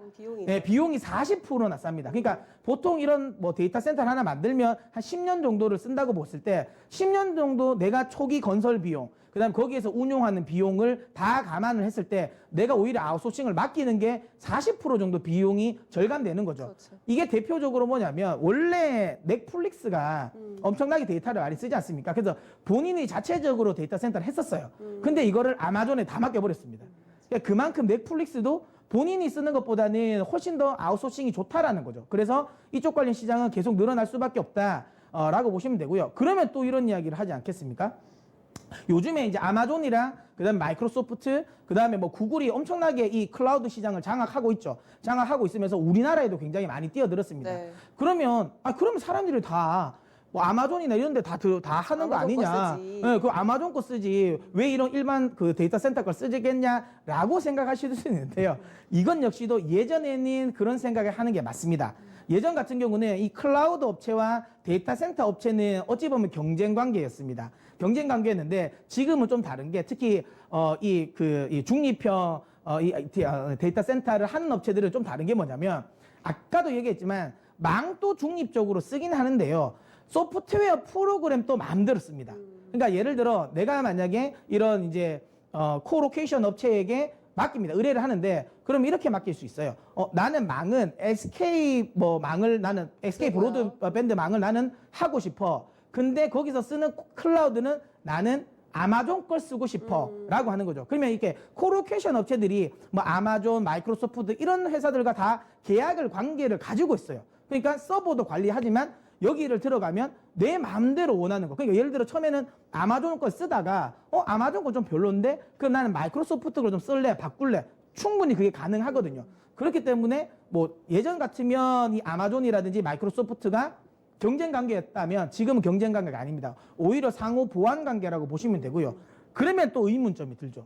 비용이 40%나 쌉니다. 그러니까 보통 이런 뭐 데이터 센터를 하나 만들면 한 10년 정도를 쓴다고 봤을 때 10년 정도 내가 초기 건설 비용, 그다음 거기에서 운용하는 비용을 다 감안을 했을 때 내가 오히려 아웃소싱을 맡기는 게 40% 정도 비용이 절감되는 거죠. 그렇죠. 이게 대표적으로 뭐냐면 원래 넷플릭스가 엄청나게 데이터를 많이 쓰지 않습니까? 그래서 본인이 자체적으로 데이터 센터를 했었어요. 근데 이거를 아마존에 다 맡겨버렸습니다. 그러니까 그만큼 넷플릭스도 본인이 쓰는 것보다는 훨씬 더 아웃소싱이 좋다라는 거죠. 그래서 이쪽 관련 시장은 계속 늘어날 수밖에 없다라고 보시면 되고요. 그러면 또 이런 이야기를 하지 않겠습니까? 요즘에 이제 아마존이랑 그다음에 마이크로소프트, 그다음에 뭐 구글이 엄청나게 이 클라우드 시장을 장악하고 있죠. 장악하고 있으면서 우리나라에도 굉장히 많이 뛰어들었습니다. 네. 그러면 사람들이 다 뭐 아마존이나 이런 데 다 하는 거 아마존 거 아니냐. 쓰지. 네, 그 아마존 거 쓰지. 왜 이런 일반 그 데이터 센터 걸 쓰겠냐라고 생각하실 수 있는데요. 이건 역시도 예전에는 그런 생각을 하는 게 맞습니다. 예전 같은 경우는 이 클라우드 업체와 데이터 센터 업체는 어찌 보면 경쟁 관계였습니다. 경쟁 관계였는데 지금은 좀 다른 게 특히 이 중립형 데이터 센터를 하는 업체들은 좀 다른 게 뭐냐면 아까도 얘기했지만 망도 중립적으로 쓰긴 하는데요. 소프트웨어 프로그램도 마음대로 씁니다. 그러니까 예를 들어 내가 만약에 이런 이제 코로케이션 업체에게 맡깁니다. 의뢰를 하는데 그럼 이렇게 맡길 수 있어요. 나는 망은 SK SK 브로드밴드 망을 나는 하고 싶어. 근데 거기서 쓰는 클라우드는 나는 아마존 걸 쓰고 싶어 라고 하는 거죠. 그러면 이렇게 코로케이션 업체들이 뭐 아마존, 마이크로소프트 이런 회사들과 다 계약을 관계를 가지고 있어요. 그러니까 서버도 관리하지만 여기를 들어가면 내 마음대로 원하는 거. 그러니까 예를 들어 처음에는 아마존 걸 쓰다가 아마존 거 좀 별론데 그럼 나는 마이크로소프트 걸 좀 쓸래, 바꿀래. 충분히 그게 가능하거든요. 그렇기 때문에 뭐 예전 같으면 이 아마존이라든지 마이크로소프트가 경쟁 관계였다면 지금은 경쟁 관계가 아닙니다. 오히려 상호 보완 관계라고 보시면 되고요. 그러면 또 의문점이 들죠.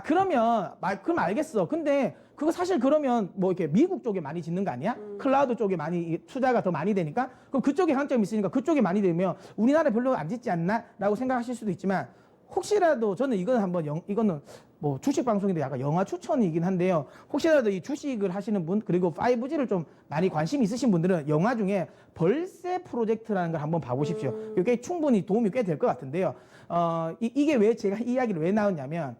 그럼 알겠어. 근데 그거 사실 그러면 뭐 이렇게 미국 쪽에 많이 짓는 거 아니야? 클라우드 쪽에 많이 투자가 더 많이 되니까 그럼 그쪽에 강점이 있으니까 그쪽에 많이 되면 우리나라 별로 안 짓지 않나? 라고 생각하실 수도 있지만 혹시라도 저는 이건 한번 이거는 뭐 주식 방송인데 약간 영화 추천이긴 한데요. 혹시라도 이 주식을 하시는 분 그리고 5G를 좀 많이 관심 있으신 분들은 영화 중에 벌새 프로젝트라는 걸 한번 봐보십시오. 이게 충분히 도움이 꽤 될 것 같은데요. 이게 왜 제가 이 이야기를 왜 나왔냐면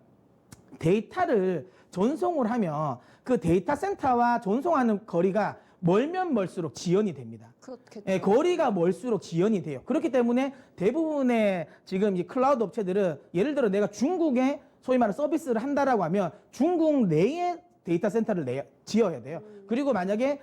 데이터를 전송을 하면 그 데이터 센터와 전송하는 거리가 멀면 멀수록 지연이 됩니다. 그렇겠죠. 예, 거리가 멀수록 지연이 돼요. 그렇기 때문에 대부분의 지금 이 클라우드 업체들은 예를 들어 내가 중국에 소위 말하는 서비스를 한다라고 하면 중국 내에 데이터 센터를 지어야 돼요. 그리고 만약에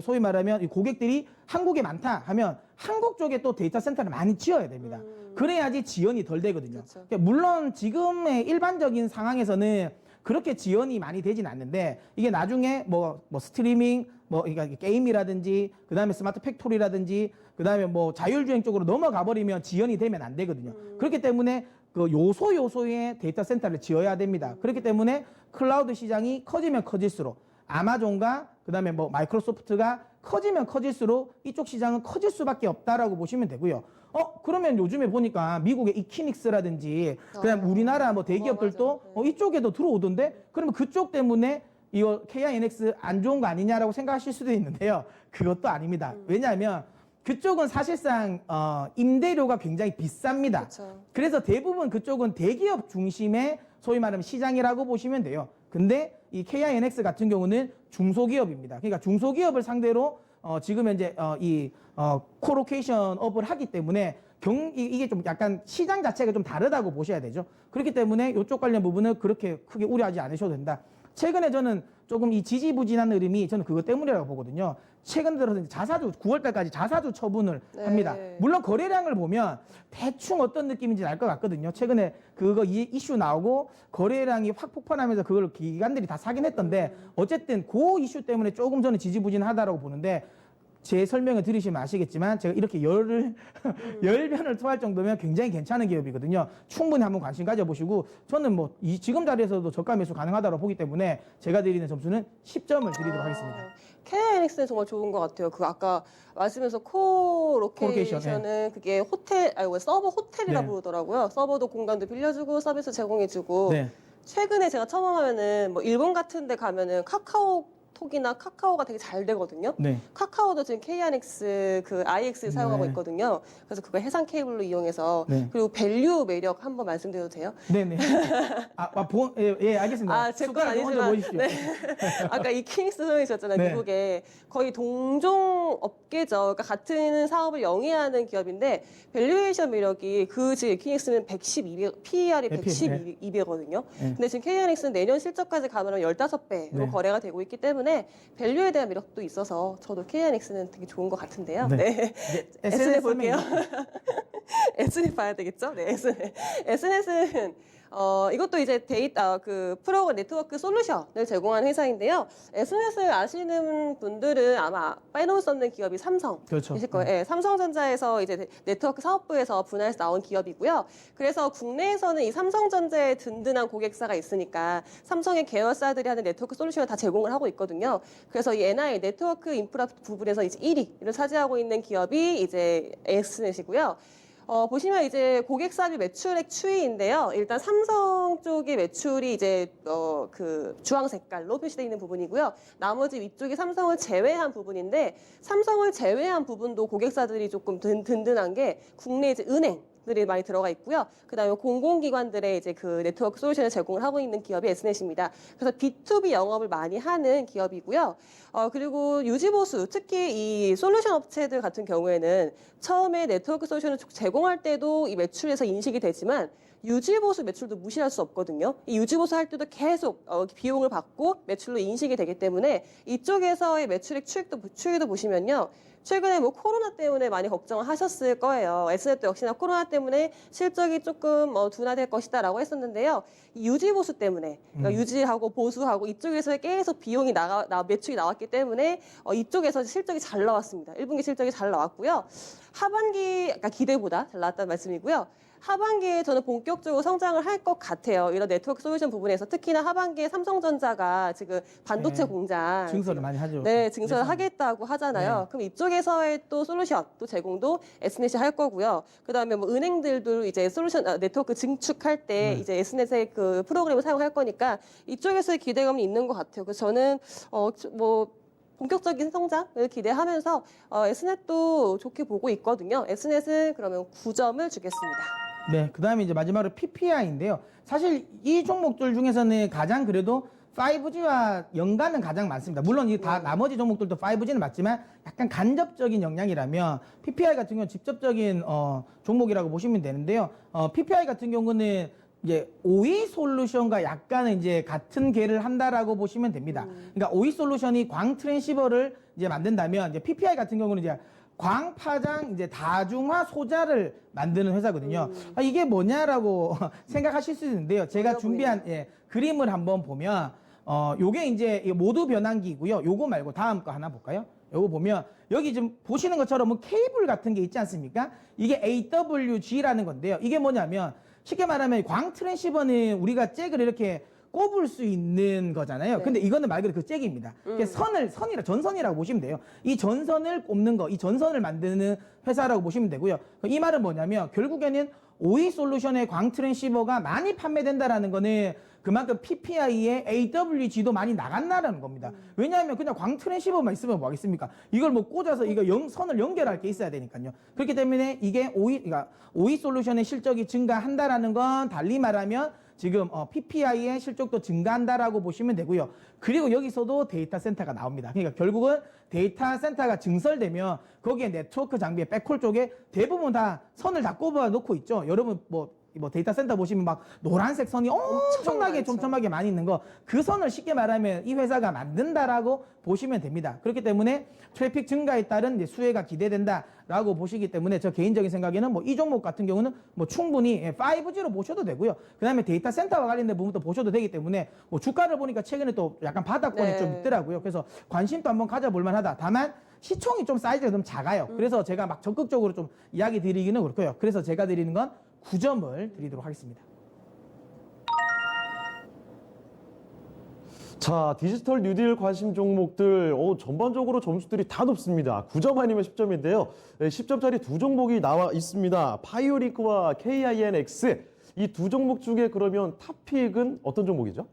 소위 말하면 이 고객들이 한국에 많다 하면 한국 쪽에 또 데이터 센터를 많이 지어야 됩니다. 그래야지 지연이 덜 되거든요. 그렇죠. 그러니까 물론 지금의 일반적인 상황에서는 그렇게 지연이 많이 되진 않는데 이게 나중에 뭐 스트리밍 그러니까 게임이라든지 그다음에 스마트 팩토리라든지 그다음에 뭐 자율주행 쪽으로 넘어가 버리면 지연이 되면 안 되거든요. 그렇기 때문에 그 요소의 데이터 센터를 지어야 됩니다. 그렇기 때문에 클라우드 시장이 커지면 커질수록 아마존과 그다음에 뭐 마이크로소프트가 커지면 커질수록 이쪽 시장은 커질 수밖에 없다라고 보시면 되고요. 그러면 요즘에 보니까 미국의 이키닉스라든지 그다음 우리나라 뭐 대기업들도 맞아. 이쪽에도 들어오던데 그러면 그쪽 때문에 이거 KINX 안 좋은 거 아니냐라고 생각하실 수도 있는데요. 그것도 아닙니다. 왜냐하면 그쪽은 사실상 임대료가 굉장히 비쌉니다. 그쵸. 그래서 대부분 그쪽은 대기업 중심의 소위 말하면 시장이라고 보시면 돼요. 근데 이 KINX 같은 경우는 중소기업입니다. 그러니까 중소기업을 상대로 지금 현재 코로케이션 업을 하기 때문에 이게 좀 약간 시장 자체가 좀 다르다고 보셔야 되죠. 그렇기 때문에 이쪽 관련 부분은 그렇게 크게 우려하지 않으셔도 된다. 최근에 저는 조금 이 지지부진한 흐름이 저는 그것 때문이라고 보거든요. 최근 들어서 이제 9월달까지 자사주 처분을 합니다. 물론 거래량을 보면 대충 어떤 느낌인지 알 것 같거든요. 최근에 그거 이슈 나오고 거래량이 확 폭발하면서 그걸 기관들이 다 사긴 했던데 어쨌든 그 이슈 때문에 조금 저는 지지부진하다라고 보는데 제 설명을 들으시면 아시겠지만 제가 이렇게 열변을 토할 정도면 굉장히 괜찮은 기업이거든요. 충분히 한번 관심 가져보시고 저는 뭐 지금 자리에서도 저가 매수 가능하다고 보기 때문에 제가 드리는 점수는 10점을 드리도록 하겠습니다. KINX는 정말 좋은 것 같아요. 그 아까 말씀에서 코로케이션은 그게 서버 호텔이라 네. 부르더라고요. 서버도 공간도 빌려주고 서비스 제공해주고. 네. 최근에 제가 처음 하면은 뭐 일본 같은 데 가면은 카카오톡이나 카카오가 되게 잘 되거든요. 네. 카카오도 지금 KINX 그 IX를 사용하고 네. 있거든요. 그래서 그걸 해상 케이블로 이용해서 네. 그리고 밸류 매력 한번 말씀드려도 돼요? 네네. 예, 알겠습니다. 제 건 숟가락 먼저 아니지만 보십시오. 네. 아까 이키닉스 설명해주셨잖아요. 네. 미국에 거의 동종 업계죠. 그러니까 같은 사업을 영위하는 기업인데 밸류에이션 매력이 지금 이키닉스는 112배, PER이 네. 112배거든요. 네. 근데 지금 KINX는 내년 실적까지 가면 15배로 네. 거래가 되고 있기 때문에 밸류에 대한 매력도 있어서 저도 KINX는 되게 좋은 것 같은데요. 네. 네. SNS 볼게요. SNS 봐야 되겠죠? 네, SNS는 이것도 이제 프로그램 네트워크 솔루션을 제공하는 회사인데요. SNS를 아시는 분들은 아마 빠이너무 썼는 기업이 삼성이실 그렇죠. 거예요. 네, 삼성전자에서 이제 네트워크 사업부에서 분할해서 나온 기업이고요. 그래서 국내에서는 이 삼성전자의 든든한 고객사가 있으니까 삼성의 계열사들이 하는 네트워크 솔루션을 다 제공을 하고 있거든요. 그래서 이 NI 네트워크 인프라 부분에서 이제 1위를 차지하고 있는 기업이 이제 SNS이고요. 보시면 이제 고객사비 매출액 추이인데요. 일단 삼성 쪽의 매출이 이제 그 주황 색깔로 표시되어 있는 부분이고요. 나머지 위쪽이 삼성을 제외한 부분인데 삼성을 제외한 부분도 고객사들이 조금 든든한 게 국내 이제 은행들이 많이 들어가 있고요. 그다음에 공공기관들의 이제 그 네트워크 솔루션을 제공을 하고 있는 기업이 SNS입니다. 그래서 B2B 영업을 많이 하는 기업이고요. 그리고 유지보수, 특히 이 솔루션 업체들 같은 경우에는 처음에 네트워크 솔루션을 제공할 때도 이 매출에서 인식이 되지만 유지보수 매출도 무시할 수 없거든요. 이 유지보수 할 때도 계속 비용을 받고 매출로 인식이 되기 때문에 이쪽에서의 매출액 추이도 보시면요. 최근에 뭐 코로나 때문에 많이 걱정을 하셨을 거예요. SNS도 역시나 코로나 때문에 실적이 조금 둔화될 것이다라고 했었는데요. 이 유지보수 때문에 그러니까 유지하고 보수하고 이쪽에서 계속 비용이 매출이 나왔기 때문에 이쪽에서 실적이 잘 나왔습니다. 1분기 실적이 잘 나왔고요. 하반기 그러니까 기대보다 잘 나왔다는 말씀이고요. 하반기에 저는 본격적으로 성장을 할 것 같아요. 이런 네트워크 솔루션 부분에서 특히나 하반기에 삼성전자가 지금 반도체 네. 공장 증설을 많이 하죠. 네, 증설을 그래서. 하겠다고 하잖아요. 네. 그럼 이쪽에서의 또 솔루션, 또 제공도 S넷이 할 거고요. 그다음에 뭐 은행들도 이제 네트워크 증축할 때 네. 이제 S넷의 그 프로그램을 사용할 거니까 이쪽에서의 기대감이 있는 것 같아요. 그래서 저는 뭐 본격적인 성장을 기대하면서 S넷도 좋게 보고 있거든요. S넷은 그러면 9점을 주겠습니다. 네, 그 다음에 이제 마지막으로 PPI인데요. 사실 이 종목들 중에서는 가장 그래도 5G와 연관은 가장 많습니다. 물론 이 다 나머지 종목들도 5G는 맞지만 약간 간접적인 영향이라면 PPI 같은 경우는 직접적인 종목이라고 보시면 되는데요. PPI 같은 경우는 이제 오이 솔루션과 약간은 이제 같은 궤를 한다라고 보시면 됩니다. 그러니까 오이 솔루션이 광 트랜시버를 이제 만든다면 이제 PPI 같은 경우는 이제 광파장 이제 다중화 소자를 만드는 회사거든요. 이게 뭐냐라고 생각하실 수 있는데요. 제가 어려 준비한 그림을 한번 보면 요게 이제 모두 변환기고요. 요거 말고 다음 거 하나 볼까요? 요거 보면 여기 지금 보시는 것처럼 뭐 케이블 같은 게 있지 않습니까? 이게 AWG라는 건데요. 이게 뭐냐면 쉽게 말하면 광 트랜시버는 우리가 잭을 이렇게 꼽을 수 있는 거잖아요. 네. 근데 이거는 말 그대로 그 잭입니다. 전선이라고 보시면 돼요. 이 전선을 꼽는 거, 이 전선을 만드는 회사라고 보시면 되고요. 이 말은 뭐냐면 결국에는 오이 솔루션의 광 트랜시버가 많이 판매된다라는 거는 그만큼 PPI의 AWG도 많이 나간다라는 겁니다. 왜냐하면 그냥 광 트랜시버만 있으면 뭐 하겠습니까? 이걸 뭐 꽂아서 선을 연결할 게 있어야 되니까요. 그렇기 때문에 이게 그러니까 오이 솔루션의 실적이 증가한다라는 건 달리 말하면 지금 PPI의 실적도 증가한다라고 보시면 되고요. 그리고 여기서도 데이터 센터가 나옵니다. 그러니까 결국은 데이터 센터가 증설되면 거기에 네트워크 장비의 백홀 쪽에 대부분 다 선을 다 꼽아 놓고 있죠. 여러분 뭐 데이터 센터 보시면 막 노란색 선이 엄청나게 많죠. 촘촘하게 많이 있는 거, 그 선을 쉽게 말하면 이 회사가 만든다라고 보시면 됩니다. 그렇기 때문에 트래픽 증가에 따른 이제 수혜가 기대된다라고 보시기 때문에 저 개인적인 생각에는 뭐 이 종목 같은 경우는 뭐 충분히 5G로 보셔도 되고요. 그다음에 데이터 센터와 관련된 부분도 보셔도 되기 때문에 뭐 주가를 보니까 최근에 또 약간 바닥권이 네. 좀 있더라고요. 그래서 관심도 한번 가져볼 만하다. 다만 시총이 좀 사이즈가 좀 작아요. 그래서 제가 막 적극적으로 좀 이야기 드리기는 그렇고요. 그래서 제가 드리는 건 9점을 드리도록 하겠습니다. 자, 디지털 뉴딜 관심 종목들 전반적으로 점수들이 다 높습니다. 9점 아니면 10점인데요. 10점짜리 두 종목이 나와 있습니다. 파이오링크와 KINX. 이 두 종목 중에 그러면 탑픽은 어떤 종목이죠?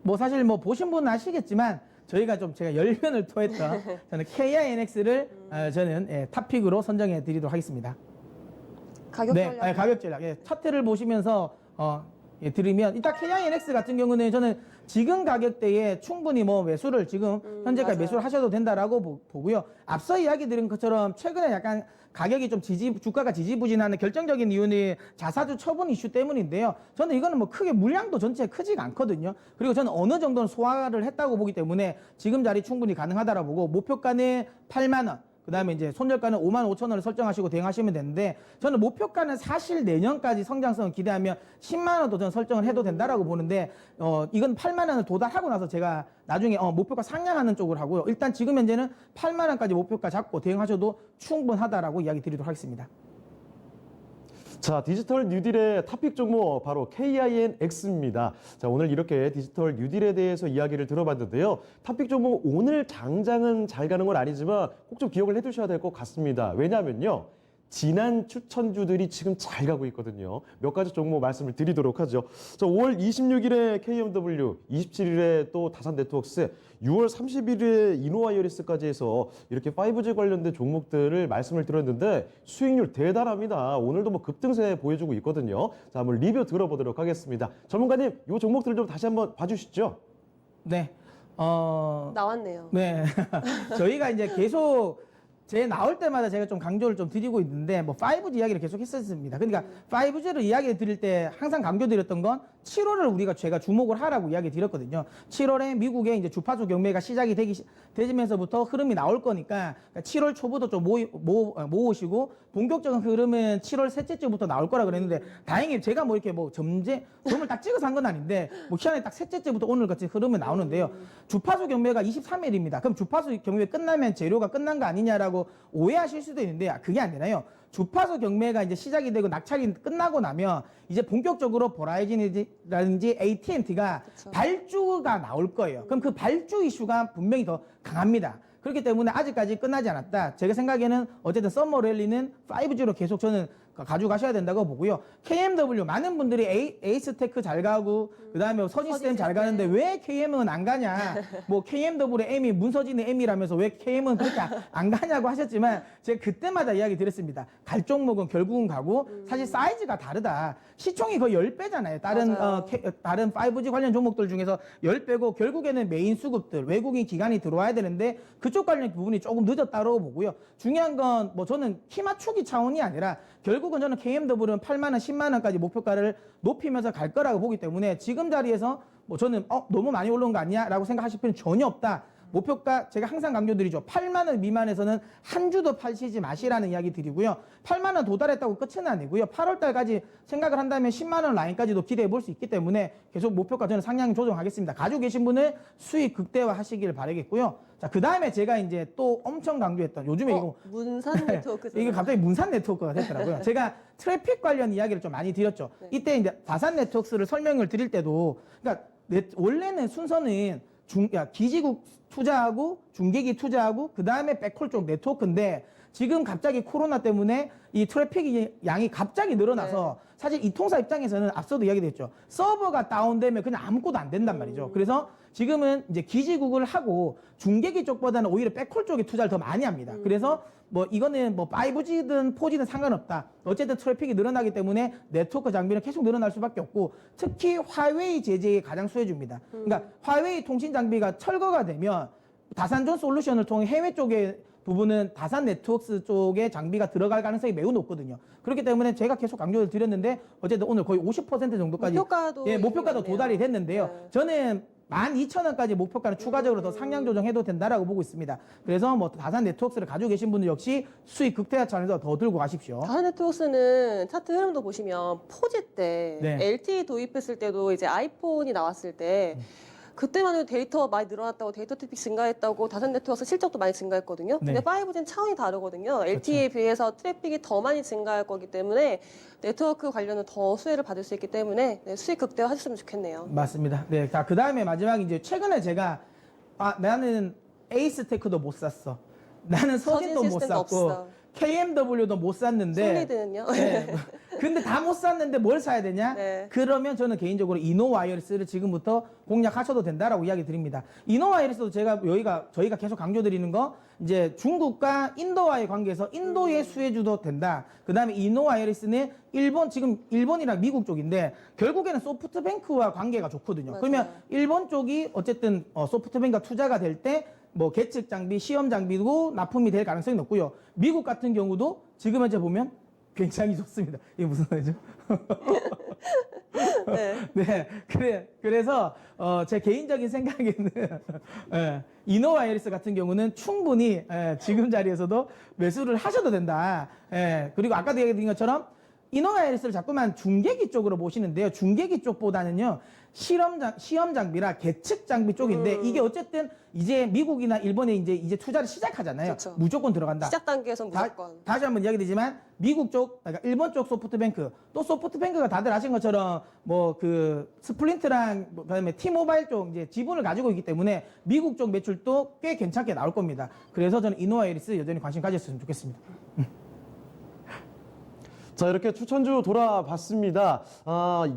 뭐 사실 뭐 보신 분은 아시겠지만 저희가 좀 제가 열변을 토했던 저는 KINX를 저는 탑픽으로 선정해 드리도록 하겠습니다. 가격 네, 전략. 가격 전략. 차트를 보시면서 들으면 일단 KINX 같은 경우는 저는 지금 가격대에 충분히 뭐 매수를 지금 현재까지 맞아요. 매수를 하셔도 된다라고 보고요. 앞서 이야기 드린 것처럼 최근에 약간 가격이 좀 주가가 지지부진하는 결정적인 이유는 자사주 처분 이슈 때문인데요. 저는 이거는 뭐 크게 물량도 전체에 크지가 않거든요. 그리고 저는 어느 정도는 소화를 했다고 보기 때문에 지금 자리 충분히 가능하다라고 보고 목표가는 8만 원. 그다음에 이제 손절가는 5만 5천 원을 설정하시고 대응하시면 되는데 저는 목표가는 사실 내년까지 성장성을 기대하면 10만 원도 저는 설정을 해도 된다라고 보는데 이건 8만 원을 도달하고 나서 제가 나중에 목표가 상향하는 쪽으로 하고요. 일단 지금 현재는 8만 원까지 목표가 잡고 대응하셔도 충분하다라고 이야기 드리도록 하겠습니다. 자, 디지털 뉴딜의 탑픽 종목 바로 KINX입니다. 자, 오늘 이렇게 디지털 뉴딜에 대해서 이야기를 들어봤는데요. 탑픽 종목 오늘 당장은 잘 가는 건 아니지만 꼭 좀 기억을 해두셔야 될 것 같습니다. 왜냐하면요. 지난 추천주들이 지금 잘 가고 있거든요. 몇 가지 종목 말씀을 드리도록 하죠. 자, 5월 26일에 KMW, 27일에 또 다산네트워크스, 6월 30일에 이노와이어리스까지 해서 이렇게 5G 관련된 종목들을 말씀을 드렸는데 수익률 대단합니다. 오늘도 뭐 급등세 보여주고 있거든요. 자, 한번 리뷰 들어보도록 하겠습니다. 전문가님, 이 종목들 좀 다시 한번 봐주시죠. 네. 나왔네요. 네. 저희가 이제 계속 나올 때마다 제가 좀 강조를 좀 드리고 있는데, 5G 이야기를 계속 했었습니다. 그러니까 5G를 이야기 드릴 때 항상 강조드렸던 건 7월을 제가 주목을 하라고 이야기 드렸거든요. 7월에 미국의 이제 주파수 경매가 시작이 되면서부터 흐름이 나올 거니까 7월 초부터 좀 모으시고 본격적인 흐름은 7월 셋째 주부터 나올 거라 그랬는데 다행히 제가 뭐 이렇게 점을 딱 찍어서 한 건 아닌데 희한하게 딱 셋째 주부터 오늘 같이 흐름이 나오는데요. 주파수 경매가 23일입니다. 그럼 주파수 경매 끝나면 재료가 끝난 거 아니냐라고 한다고 오해하실 수도 있는데 그게 아니라요. 주파수 경매가 이제 시작이 되고 낙찰이 끝나고 나면 이제 본격적으로 버라이즌이라든지 AT&T가 그쵸. 발주가 나올 거예요. 그럼 그 발주 이슈가 분명히 더 강합니다. 그렇기 때문에 아직까지 끝나지 않았다. 제가 생각에는 어쨌든 썸머 랠리는 5G로 계속 저는 가져가셔야 된다고 보고요. KMW 많은 분들이 에이스테크 잘 가고 그다음에 서지스템 잘 가는데 왜 KM은 안 가냐? 뭐 KMW의 M이 문서진의 M이라면서 왜 KM은 그렇게 안 가냐고 하셨지만 제가 그때마다 이야기 드렸습니다. 갈 종목은 결국은 가고 사실 사이즈가 다르다. 시총이 거의 10배잖아요. 다른 5G 관련 종목들 중에서 10배고 결국에는 메인 수급들, 외국인 기관이 들어와야 되는데 그쪽 관련 부분이 조금 늦었다고 보고요. 중요한 건 뭐 저는 키 맞추기 차원이 아니라 결국은 저는 KMW는 8만 원, 10만 원까지 목표가를 높이면서 갈 거라고 보기 때문에 지금 자리에서 뭐 저는 너무 많이 올라온 거 아니야? 라고 생각하실 필요는 전혀 없다. 목표가 제가 항상 강조드리죠. 8만 원 미만에서는 한 주도 파시지 마시라는 이야기 드리고요. 8만 원 도달했다고 끝은 아니고요. 8월 달까지 생각을 한다면 10만 원 라인까지도 기대해 볼 수 있기 때문에 계속 목표가 저는 상향 조정하겠습니다. 가지고 계신 분은 수익 극대화 하시길 바라겠고요. 자, 그 다음에 제가 이제 또 엄청 강조했던 요즘에 이거 문산 네트워크잖아요. 이게 갑자기 문산 네트워크가 됐더라고요. 제가 트래픽 관련 이야기를 좀 많이 드렸죠. 네. 이때 이제 다산 네트워크를 설명을 드릴 때도 그러니까 원래는 순서는 기지국 투자하고 중계기 투자하고 그 다음에 백홀 쪽 네트워크인데 지금 갑자기 코로나 때문에 이 트래픽 양이 갑자기 늘어나서 사실 이 통사 입장에서는 앞서도 이야기됐죠. 서버가 다운되면 그냥 아무것도 안 된단 말이죠. 그래서 지금은 이제 기지국을 하고 중계기 쪽보다는 오히려 백홀 쪽에 투자를 더 많이 합니다. 그래서 뭐 이거는 뭐 5G든 4G든 상관없다. 어쨌든 트래픽이 늘어나기 때문에 네트워크 장비는 계속 늘어날 수밖에 없고 특히 화웨이 제재에 가장 수혜줍니다. 그러니까 화웨이 통신 장비가 철거가 되면 다산존 솔루션을 통해 해외 쪽에 부분은 다산 네트워크스 쪽에 장비가 들어갈 가능성이 매우 높거든요. 그렇기 때문에 제가 계속 강조를 드렸는데 어쨌든 오늘 거의 50% 정도까지 목표가도 도달이 됐는데요. 네. 저는 12,000원까지 목표가는 추가적으로 더 상향 조정해도 된다라고 보고 있습니다. 그래서 뭐 다산 네트워크스를 가지고 계신 분들 역시 수익 극대화 차원에서 더 들고 가십시오. 다산 네트워크스는 차트 흐름도 보시면 4G 때 네. LTE 도입했을 때도 이제 아이폰이 나왔을 때 그때만 해도 데이터 많이 늘어났다고 데이터 트래픽 증가했다고 다산 네트워크스 실적도 많이 증가했거든요. 네. 근데 5G는 차원이 다르거든요. LTE에 비해서 트래픽이 더 많이 증가할 거기 때문에 네트워크 관련은 더 수혜를 받을 수 있기 때문에 수익 극대화 하셨으면 좋겠네요. 맞습니다. 네, 자, 그 다음에 마지막 이제 최근에 제가 나는 에이스테크도 못 샀어. 나는 서진도 못 시스템도 샀고 없어. KMW도 못 샀는데 솔리드는요? 네. 근데 다 못 샀는데 뭘 사야 되냐? 네. 그러면 저는 개인적으로 이노와이어리스를 지금부터 공략하셔도 된다라고 이야기 드립니다. 이노와이어리스도 저희가 계속 강조드리는 거 이제 중국과 인도와의 관계에서 인도의 수혜주도 된다. 그다음에 이노와이어리스는 지금 일본이랑 미국 쪽인데 결국에는 소프트뱅크와 관계가 좋거든요. 맞아요. 그러면 일본 쪽이 어쨌든 소프트뱅크가 투자가 될 때 뭐 계측 장비, 시험 장비도 납품이 될 가능성이 높고요. 미국 같은 경우도 지금 현재 보면 굉장히 좋습니다. 이게 무슨 말이죠? 네. 네, 그래서 제 개인적인 생각에는 이노와이어리스 같은 경우는 충분히 지금 자리에서도 매수를 하셔도 된다. 그리고 아까도 얘기드린 것처럼 이노와이어리스를 자꾸만 중계기 쪽으로 보시는데요. 중계기 쪽보다는요. 시험 장비라 계측 장비 쪽인데 이게 어쨌든 이제 미국이나 일본에 이제 투자를 시작하잖아요. 그쵸. 무조건 들어간다. 시작 단계에서 무조건. 다시 한번 이야기드리지만 미국 쪽, 그러니까 일본 쪽 소프트뱅크, 또 소프트뱅크가 다들 아신 것처럼 뭐 그 스플린트랑 그다음에 T-모바일 쪽 이제 지분을 가지고 있기 때문에 미국 쪽 매출도 꽤 괜찮게 나올 겁니다. 그래서 저는 이노와이어리스 여전히 관심 가졌으면 좋겠습니다. 자, 이렇게 추천주 돌아봤습니다.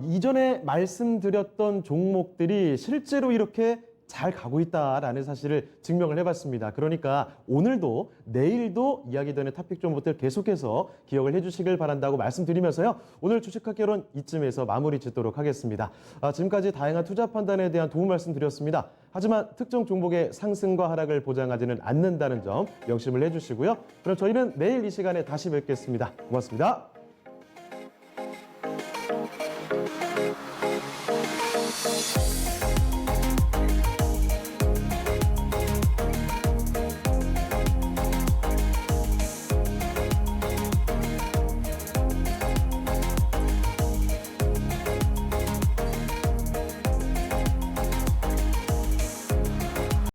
이전에 말씀드렸던 종목들이 실제로 이렇게 잘 가고 있다라는 사실을 증명을 해봤습니다. 그러니까 오늘도 내일도 이야기되는 탑픽 종목들 계속해서 기억을 해주시길 바란다고 말씀드리면서요. 오늘 주식학개론 이쯤에서 마무리 짓도록 하겠습니다. 지금까지 다양한 투자 판단에 대한 도움 말씀드렸습니다. 하지만 특정 종목의 상승과 하락을 보장하지는 않는다는 점 명심을 해주시고요. 그럼 저희는 내일 이 시간에 다시 뵙겠습니다. 고맙습니다.